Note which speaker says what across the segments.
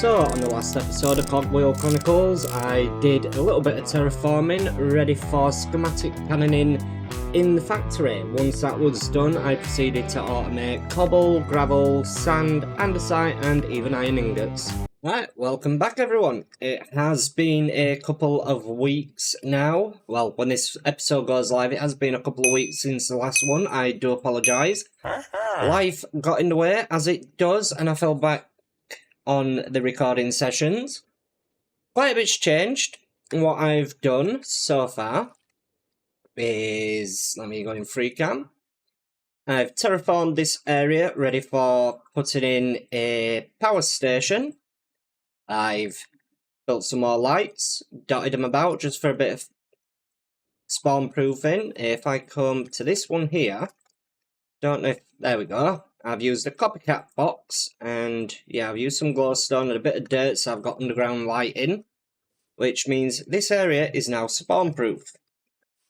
Speaker 1: So, on the last episode of Cogwheel Chronicles, I did a little bit of terraforming, ready for schematic cannoning in the factory. Once that was done, I proceeded to automate cobble, gravel, sand, andesite, and even iron ingots. Right, welcome back everyone. It has been a couple of weeks now. Well, when this episode goes live, it has been a couple of weeks since the last one. I do apologise. Life got in the way, as it does, and I fell back on the recording sessions. Quite a bit's changed. What I've done so far is, let me go in free cam. I've terraformed this area, ready for putting in a power station. I've built some more lights, dotted them about just for a bit of spawn proofing. If I come to this one here, don't know if, there we go. I've used a copycat box, and yeah, I've used some glowstone and a bit of dirt, so I've got underground lighting, which means this area is now spawn proof.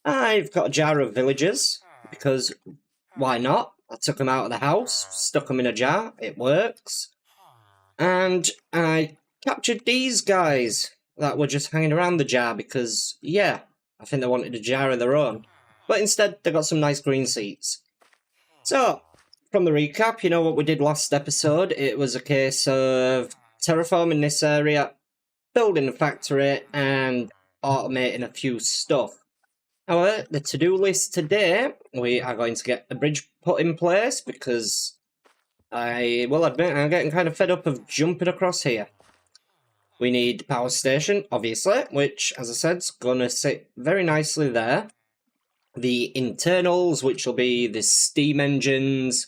Speaker 1: I've got a jar of villagers, because why not? I took them out of the house, stuck them in a jar, it works. And I captured these guys that were just hanging around the jar because, yeah, I think they wanted a jar of their own. But instead, they got some nice green seeds. So, from the recap, you know what we did last episode? It was a case of terraforming this area, building a factory, and automating a few stuff. However, the to-do list today, we are going to get a bridge put in place because I will admit I'm getting kind of fed up of jumping across here. We need the power station, obviously, which, as I said, is going to sit very nicely there. The internals, which will be the steam engines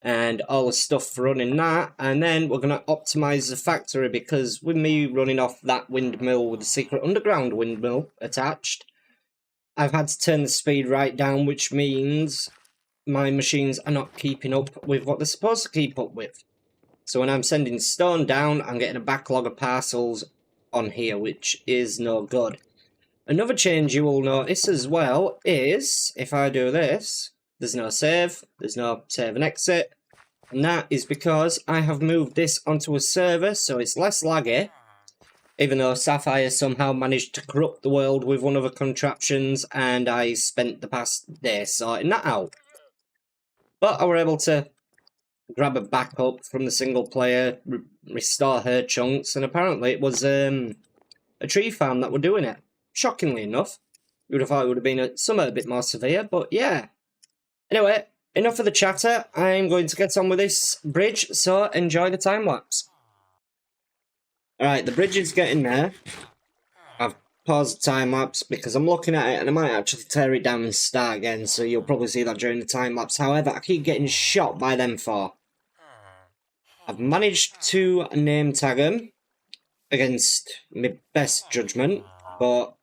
Speaker 1: and all the stuff running that. And then we're going to optimise the factory because with me running off that windmill with the secret underground windmill attached, I've had to turn the speed right down, which means my machines are not keeping up with what they're supposed to keep up with. So when I'm sending stone down, I'm getting a backlog of parcels on here, which is no good. Another change you will notice as well is, if I do this, there's no save and exit. And that is because I have moved this onto a server, so it's less laggy. Even though Sapphire somehow managed to corrupt the world with one of her contraptions, and I spent the past day sorting that out. But I were able to grab a backup from the single player, restore her chunks, and apparently it was a tree farm that were doing it. Shockingly enough. You would have thought it would have been somewhat a bit more severe, but yeah. Anyway, enough of the chatter. I'm going to get on with this bridge, so enjoy the time lapse. Alright, the bridge is getting there. I've paused the time lapse because I'm looking at it and I might actually tear it down and start again, so you'll probably see that during the time lapse. However, I keep getting shot by them four. I've managed to name tag them against my best judgment, but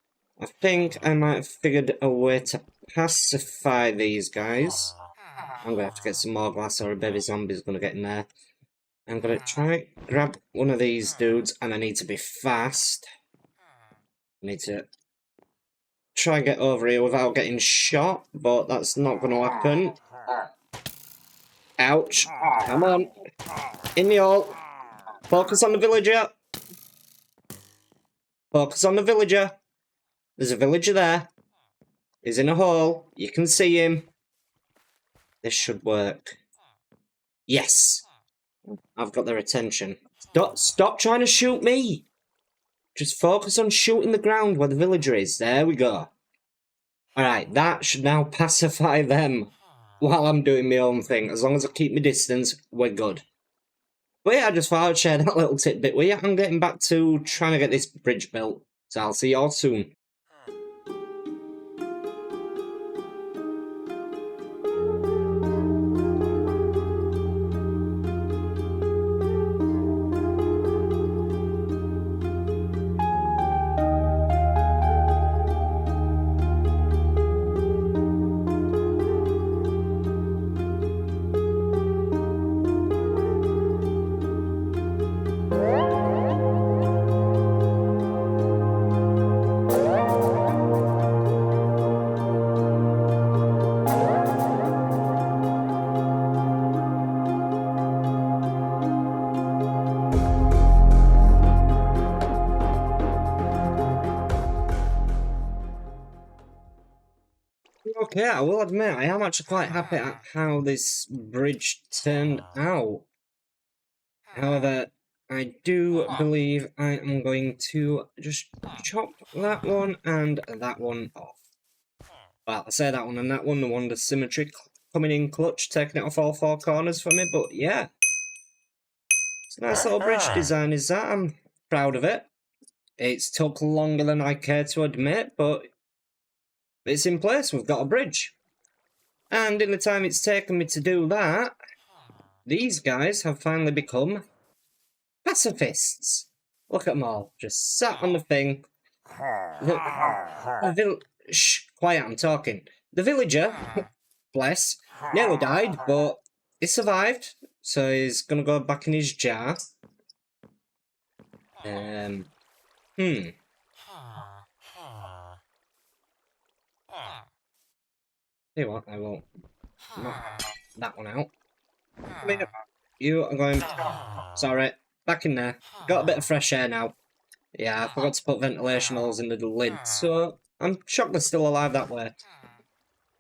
Speaker 1: I think I might have figured a way to pacify these guys. I'm going to have to get some more glass or a baby zombie's going to get in there. I'm going to try grab one of these dudes, and I need to be fast. I need to try and get over here without getting shot, but that's not going to happen. Ouch. Come on. In the hole. Focus on the villager. Focus on the villager. There's a villager there. He's in a hole. You can see him. This should work. Yes. I've got their attention. Stop trying to shoot me. Just focus on shooting the ground where the villager is. There we go. Alright, that should now pacify them while I'm doing my own thing. As long as I keep my distance, we're good. But yeah, I just thought I'd share that little tidbit with you. I'm getting back to trying to get this bridge built. So I'll see you all soon. Okay, I will admit, I am actually quite happy at how this bridge turned out. However, I do believe I am going to just chop that one and that one off. Well, I say that one and that one, the one with symmetry coming in clutch, taking it off all four corners for me, but yeah. It's a nice little bridge design, is that? I'm proud of it. It's took longer than I care to admit, but it's in place, we've got a bridge. And in the time it's taken me to do that, these guys have finally become pacifists. Look at them all, just sat on the thing. Shh, quiet, I'm talking. The villager, bless, nearly died, but he survived, so he's gonna go back in his jar. Tell you what, I will knock that one out. Come in. You are going... Sorry, back in there. Got a bit of fresh air now. Yeah, I forgot to put ventilation holes in the lid, so I'm shocked they're still alive that way.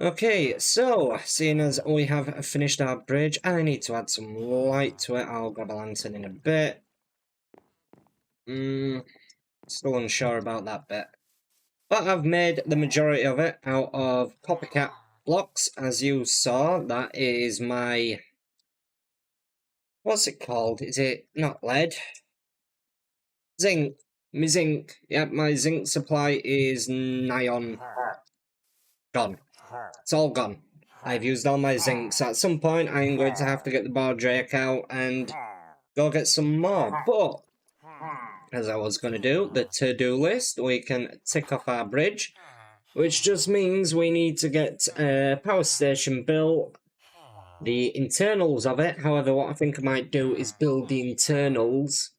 Speaker 1: Okay, so, seeing as we have finished our bridge, I need to add some light to it. I'll grab a lantern in a bit. Still unsure about that bit. But I've made the majority of it out of copycat blocks, as you saw. That is my... What's it called? Is it not lead? Zinc. My zinc. Yep, my zinc supply is nigh on gone. It's all gone. I've used all my zinc, so at some point I'm going to have to get the bar drake out and go get some more. But, as I was going to do, the to-do list, we can tick off our bridge, which just means we need to get a power station built, the internals of it. However, what I think I might do is build the internals,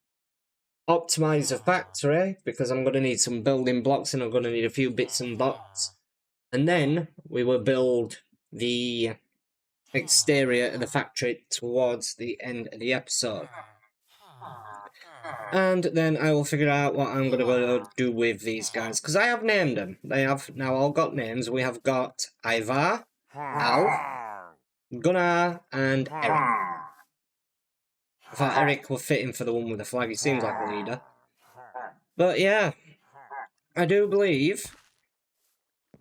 Speaker 1: optimize the factory, because I'm going to need some building blocks and I'm going to need a few bits and bobs. And then we will build the exterior of the factory towards the end of the episode. And then I will figure out what I'm going to go do with these guys, because I have named them. They have now all got names. We have got Ivar, Al, Gunnar, and Eric. I thought Eric would fit in for the one with the flag. He seems like a leader. But yeah, I do believe.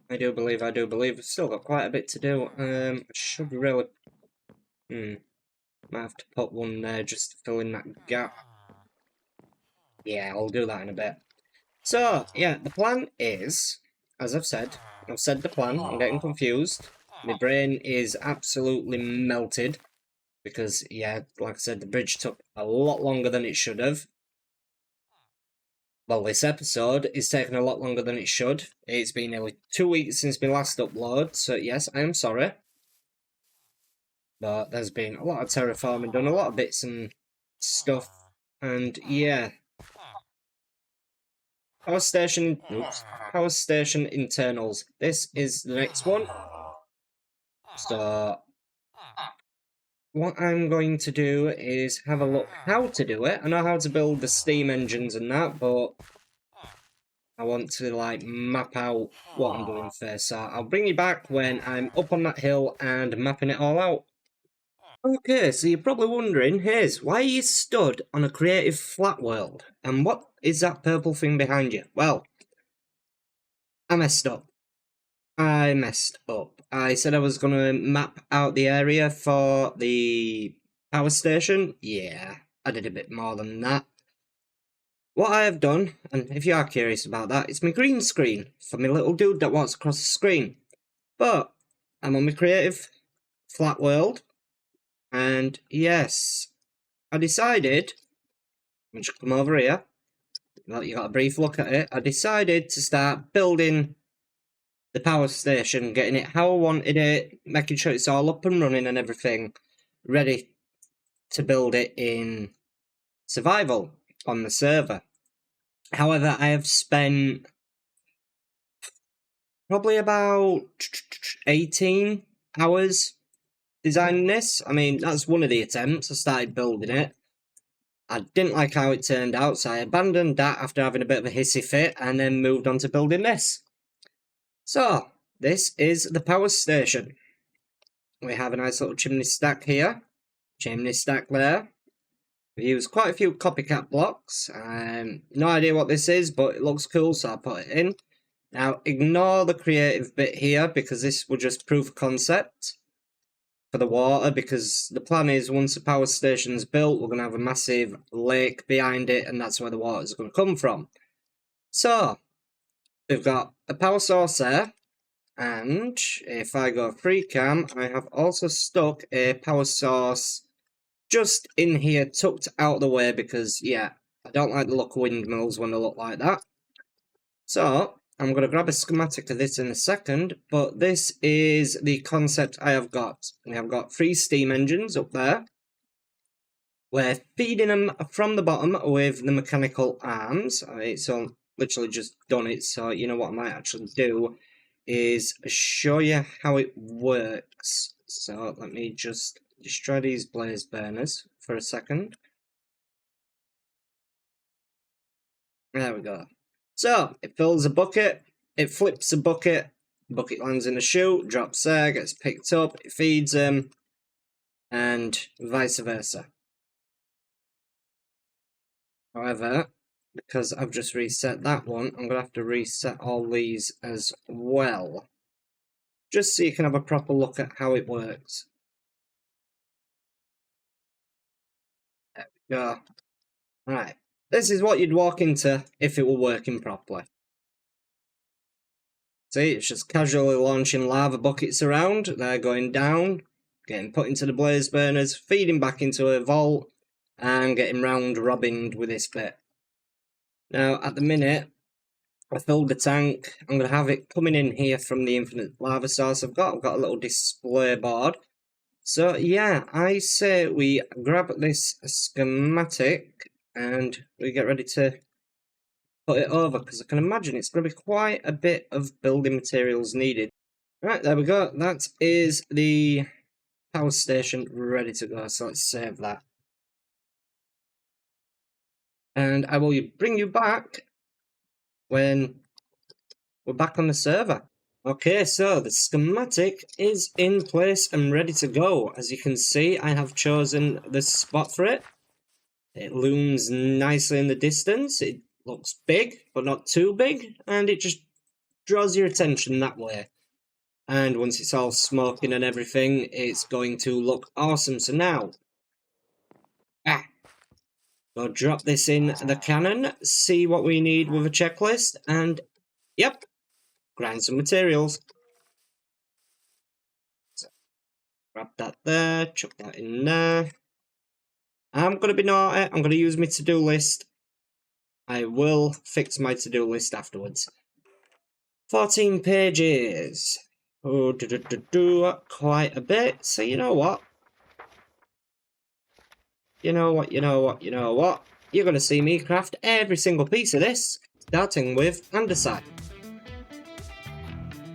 Speaker 1: We've still got quite a bit to do. I should really... Might have to put one there just to fill in that gap. Yeah, I'll do that in a bit. So, yeah, the plan is, as I've said the plan. I'm getting confused. My brain is absolutely melted. Because, yeah, like I said, the bridge took a lot longer than it should have. Well, this episode is taking a lot longer than it should. It's been nearly 2 weeks since my last upload, so yes, I am sorry. But there's been a lot of terraforming done, a lot of bits and stuff, and yeah. Power station internals. This is the next one. So, what I'm going to do is have a look how to do it. I know how to build the steam engines and that, but I want to like map out what I'm doing first. So I'll bring you back when I'm up on that hill and mapping it all out. Okay, so you're probably wondering, Haze, why are you stood on a creative flat world? And what is that purple thing behind you? Well, I messed up. I said I was going to map out the area for the power station. Yeah, I did a bit more than that. What I have done, and if you are curious about that, it's my green screen for my little dude that walks across the screen. But I'm on my creative flat world, and yes, I decided, I'm just come over here, you got a brief look at it, I decided to start building the power station, getting it how I wanted it, making sure it's all up and running and everything, ready to build it in survival on the server. However, I have spent probably about 18 hours designing this. I mean, that's one of the attempts. I started building it. I didn't like how it turned out, so I abandoned that after having a bit of a hissy fit and then moved on to building this. So, this is the power station. We have a nice little chimney stack here, chimney stack there. We've used quite a few copycat blocks. No idea what this is, but it looks cool, so I'll put it in. Now, ignore the creative bit here, because this will just proof of concept for the water, because the plan is once the power station's built, we're going to have a massive lake behind it, and that's where the water's going to come from. So, we've got a power source there, and if I go free cam, I have also stuck a power source just in here, tucked out of the way, because, yeah, I don't like the look of windmills when they look like that. So, I'm going to grab a schematic of this in a second, but this is the concept I have got. We have got 3 steam engines up there. We're feeding them from the bottom with the mechanical arms. So literally just done it, so you know what I might actually do is show you how it works. So let me just destroy these blaze burners for a second. There we go. So, it fills a bucket, it flips a bucket lands in a chute, drops there, gets picked up, it feeds them, and vice versa. However, because I've just reset that one, I'm going to have to reset all these as well. Just so you can have a proper look at how it works. There we go. Alright. This is what you'd walk into if it were working properly. See, it's just casually launching lava buckets around. They're going down, getting put into the blaze burners, feeding back into a vault, and getting round robbing with this bit. Now, at the minute, I filled the tank. I'm going to have it coming in here from the infinite lava source I've got. I've got a little display board. So, yeah, I say we grab this schematic and we get ready to put it over, because I can imagine it's going to be quite a bit of building materials needed. Right, there we go. That is the power station ready to go, so let's save that. And I will bring you back when we're back on the server. Okay, so the schematic is in place and ready to go. As you can see, I have chosen the spot for it. It looms nicely in the distance. It looks big, but not too big, and it just draws your attention that way. And once it's all smoking and everything, it's going to look awesome. So now, go drop this in the cannon, see what we need with a checklist, and yep, grind some materials. So, grab that there, chuck that in there. I'm going to be naughty, I'm going to use my to-do list. I will fix my to-do list afterwards. 14 pages. Oh, quite a bit. So you know what? You know what? You're going to see me craft every single piece of this, starting with andesite.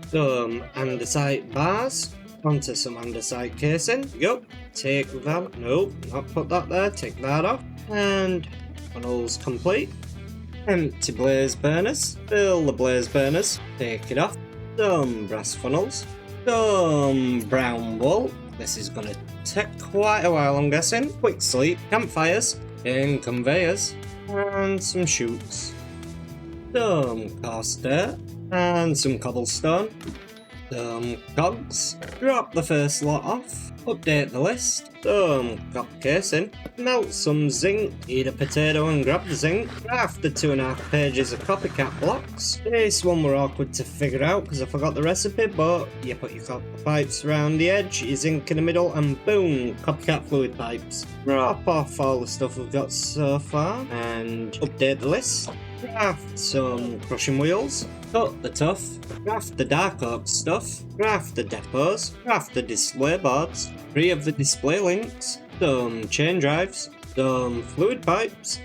Speaker 1: Some andesite bars, onto some andesite casing. Go. Take that. Nope, not put that there. Take that off. And funnels complete. Empty blaze burners. Fill the blaze burners. Take it off. Some brass funnels. Some brown wool. This is going to take quite a while, I'm guessing. Quick sleep. Campfires. And conveyors. And some chutes. Some coarse dirt. And some cobblestone. Some cogs. Drop the first lot off. Update the list. Some copper casing. Melt some zinc. Eat a potato and grab the zinc. Craft the 2.5 pages of copycat blocks. This one were awkward to figure out because I forgot the recipe, but you put your copper pipes around the edge, your zinc in the middle, and boom, copycat fluid pipes. Drop off all the stuff we've got so far and update the list. Craft some crushing wheels. Cut the tough. Craft the dark oak stuff. Craft the depots. Craft the display boards. 3 of the display links. Some chain drives. Some fluid pipes.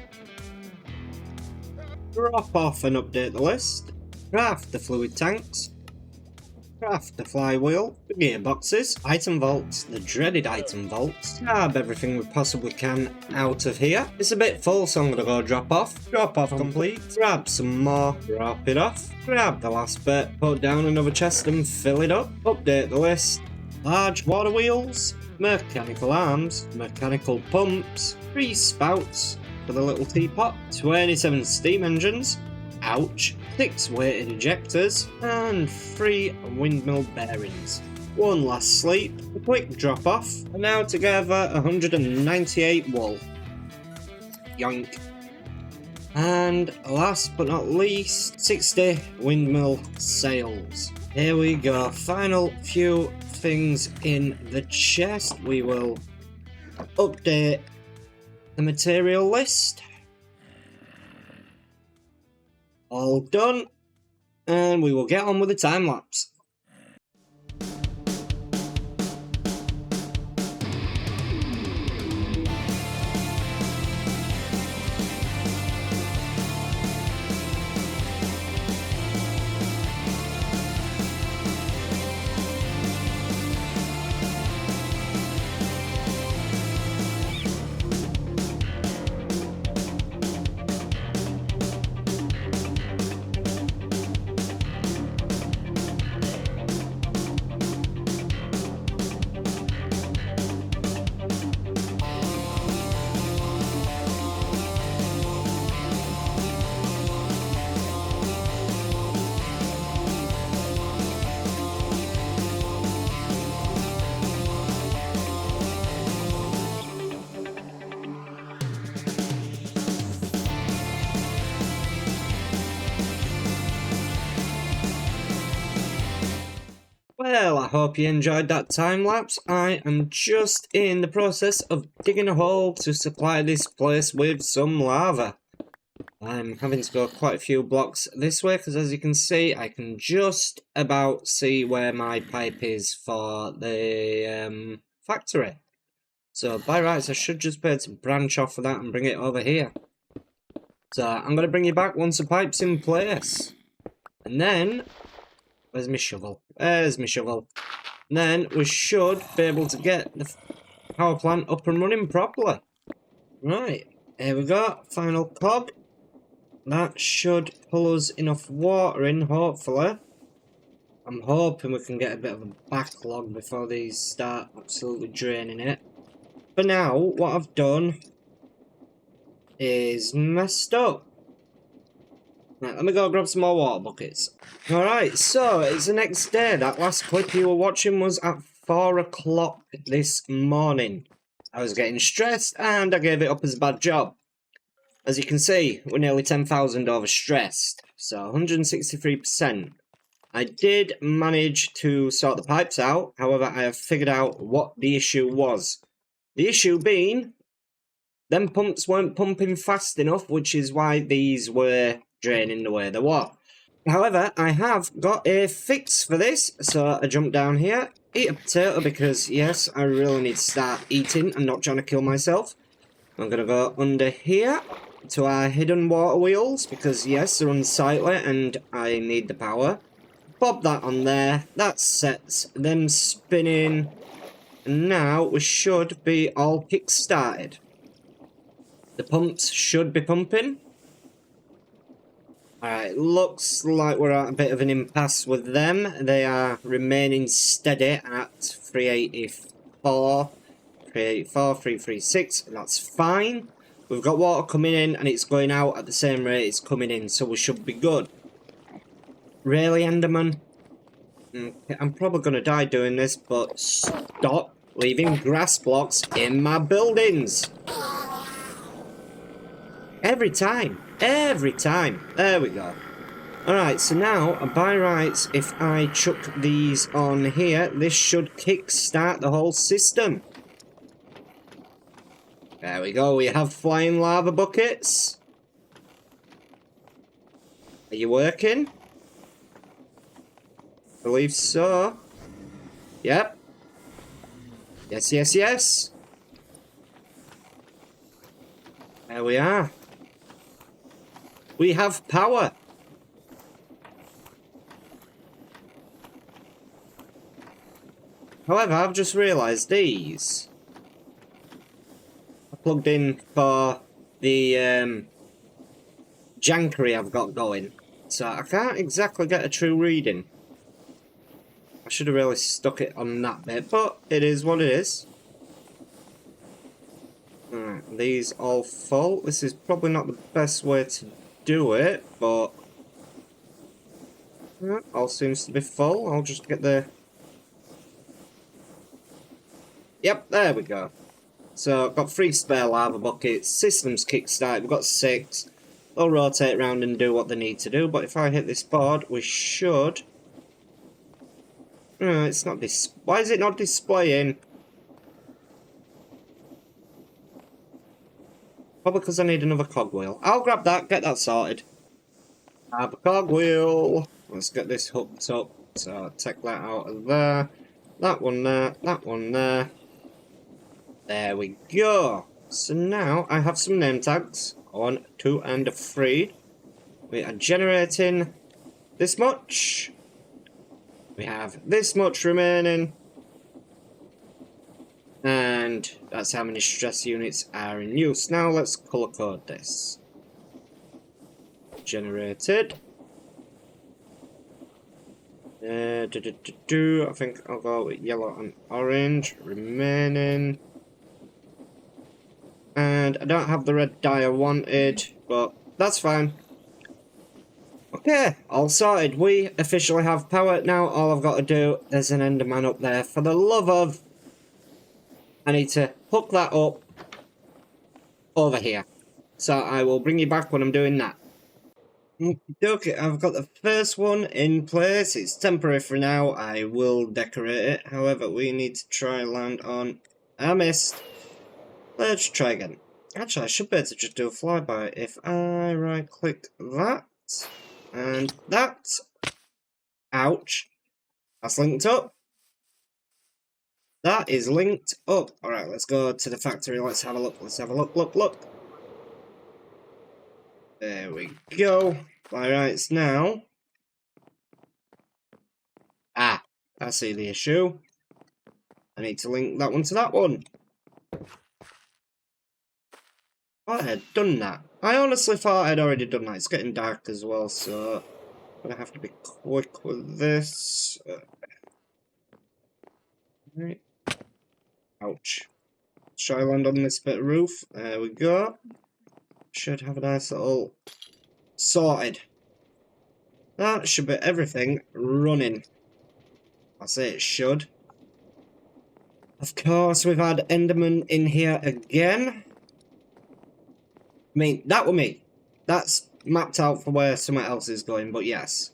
Speaker 1: Drop off and update the list. Craft the fluid tanks. Craft the flywheel, the gearboxes, item vaults, the dreaded item vaults, grab everything we possibly can out of here. It's a bit full, so I'm gonna go drop off. Drop off complete, grab some more, drop it off, grab the last bit, put down another chest and fill it up, update the list. Large water wheels, mechanical arms, mechanical pumps, 3 spouts for the little teapot, 27 steam engines, ouch, 6 weighted ejectors, and 3 windmill bearings. One last sleep, a quick drop off, and now together 198 wool. Yoink. And last but not least, 60 windmill sails. Here we go, final few things in the chest. We will update the material list. All done, and we will get on with the time lapse. Well, I hope you enjoyed that time lapse. I am just in the process of digging a hole to supply this place with some lava. I'm having to go quite a few blocks this way because, as you can see, I can just about see where my pipe is for the factory. So by rights I should just be able to branch off of that and bring it over here. So I'm going to bring you back once the pipe's in place. And then, where's my shovel? There's my shovel. And then we should be able to get the power plant up and running properly. Right, here we go, final cog. That should pull us enough water in, hopefully. I'm hoping we can get a bit of a backlog before these start absolutely draining it. For now, what I've done is messed up. Right, let me go grab some more water buckets. Alright, so it's the next day. That last clip you were watching was at 4 o'clock this morning. I was getting stressed and I gave it up as a bad job. As you can see, we're nearly 10,000 overstressed, so 163%. I did manage to sort the pipes out, however I have figured out what the issue was. The issue being, them pumps weren't pumping fast enough, which is why these were draining the way they were. However, I have got a fix for this, so I jump down here, eat a potato because, yes, I really need to start eating and not trying to kill myself. I'm going to go under here to our hidden water wheels because, yes, they're unsightly and I need the power. Pop that on there, that sets them spinning, and now we should be all kick-started. The pumps should be pumping. Alright, looks like we're at a bit of an impasse with them. They are remaining steady at 384, 336, and that's fine. We've got water coming in and it's going out at the same rate it's coming in, so we should be good. Really, Enderman? Okay, I'm probably going to die doing this, but stop leaving grass blocks in my buildings. Every time. Every time. There we go. Alright, so now, by rights, if I chuck these on here, this should kick-start the whole system. There we go, we have flying lava buckets. Are you working? I believe so. Yep. Yes, yes, yes. There we are. We have power. However, I've just realised these are plugged in for the jankery I've got going. So I can't exactly get a true reading. I should have really stuck it on that bit, but it is what it is. Alright, these all full. This is probably not the best way to do it, but all seems to be full. I'll just get the... Yep, there we go. So, I've got 3 spare lava buckets, systems kickstart, we've got 6. They'll rotate around and do what they need to do, but if I hit this board, we should... it's not why is it not displaying? Probably because I need another cogwheel. I'll grab that, get that sorted. I have a cogwheel. Let's get this hooked up. So I'll take that out of there. That one there. That one there. There we go. So now I have some name tags. 1, 2, and 3. We are generating this much. We have this much remaining. And that's how many stress units are in use. Now let's color code this. Generated. I think I'll go with yellow and orange. Remaining. And I don't have the red dye I wanted, but that's fine. Okay, all sorted. We officially have power now. All I've got to do, there's an Enderman up there. For the love of... I need to hook that up over here. So I will bring you back when I'm doing that. Okay, I've got the first one in place. It's temporary for now. I will decorate it. However, we need to try land on... I missed. Let's try again. Actually, I should be able to just do a flyby. If I right-click that and that. Ouch. That's linked up. That is linked up. Alright, let's go to the factory. Let's have a look. Let's have a look. Look. There we go. Alright, now. Ah, I see the issue. I need to link that one to that one. I had done that. I honestly thought I'd already done that. It's getting dark as well, so I'm gonna have to be quick with this. Right. Ouch. Try land on this bit of roof. There we go. Should have a nice little sorted. That should be everything running. I say it should. Of course, we've had Enderman in here again. I mean, that were me. That's mapped out for where somewhere else is going, but yes.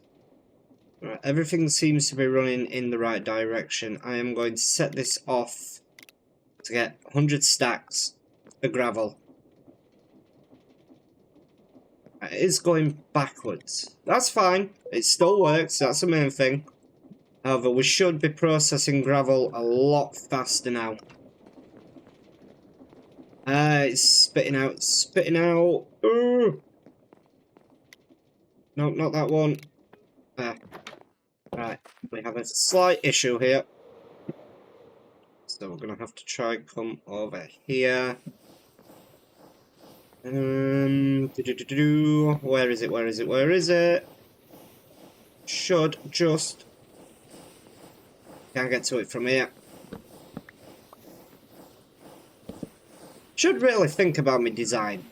Speaker 1: Right, everything seems to be running in the right direction. I am going to set this off to get 100 stacks of gravel. It is going backwards. That's fine. It still works. That's the main thing. However, we should be processing gravel a lot faster now. It's spitting out, spitting out. Ooh. No, not that one. Right, we have a slight issue here. So we're going to have to try and come over here. Where is it, where is it, where is it? Should just... Can't get to it from here. Should really think about my design.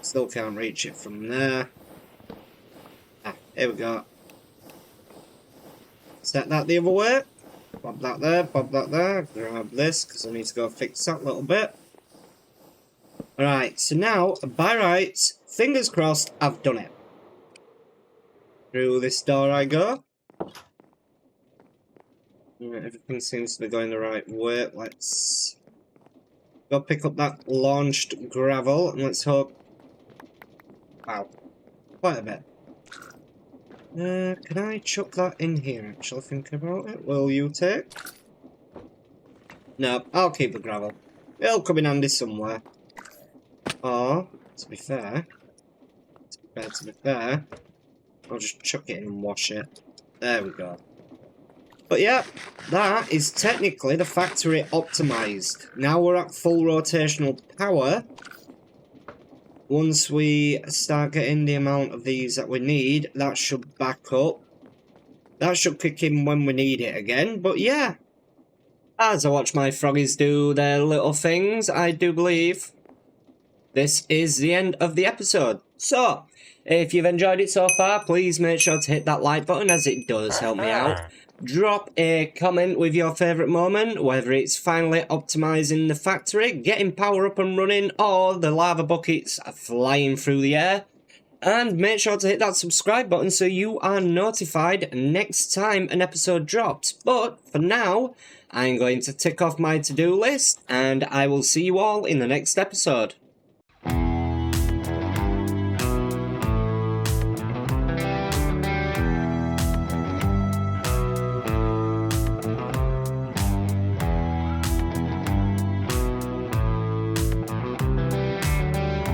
Speaker 1: Still can't reach it from there. Ah, here we go. Set that the other way. Bob that there, bob that there. Grab this, because I need to go fix that little bit. Alright, so now, by rights, fingers crossed, I've done it. Through this door I go. Everything seems to be going the right way. Let's go pick up that launched gravel, and let's hope... Wow, quite a bit. Can I chuck that in here, actually, thinking about it? Will you take? No, I'll keep the gravel. It'll come in handy somewhere. Or, to be fair, I'll just chuck it in and wash it. There we go. But yeah, that is technically the factory optimised. Now we're at full rotational power. Once we start getting the amount of these that we need, that should back up. That should kick in when we need it again, but yeah. As I watch my froggies do their little things, I do believe this is the end of the episode. So, if you've enjoyed it so far, please make sure to hit that like button as it does help me out. Drop a comment with your favourite moment, whether it's finally optimising the factory, getting power up and running, or the lava buckets flying through the air. And make sure to hit that subscribe button so you are notified next time an episode drops. But for now, I'm going to tick off my to-do list, and I will see you all in the next episode.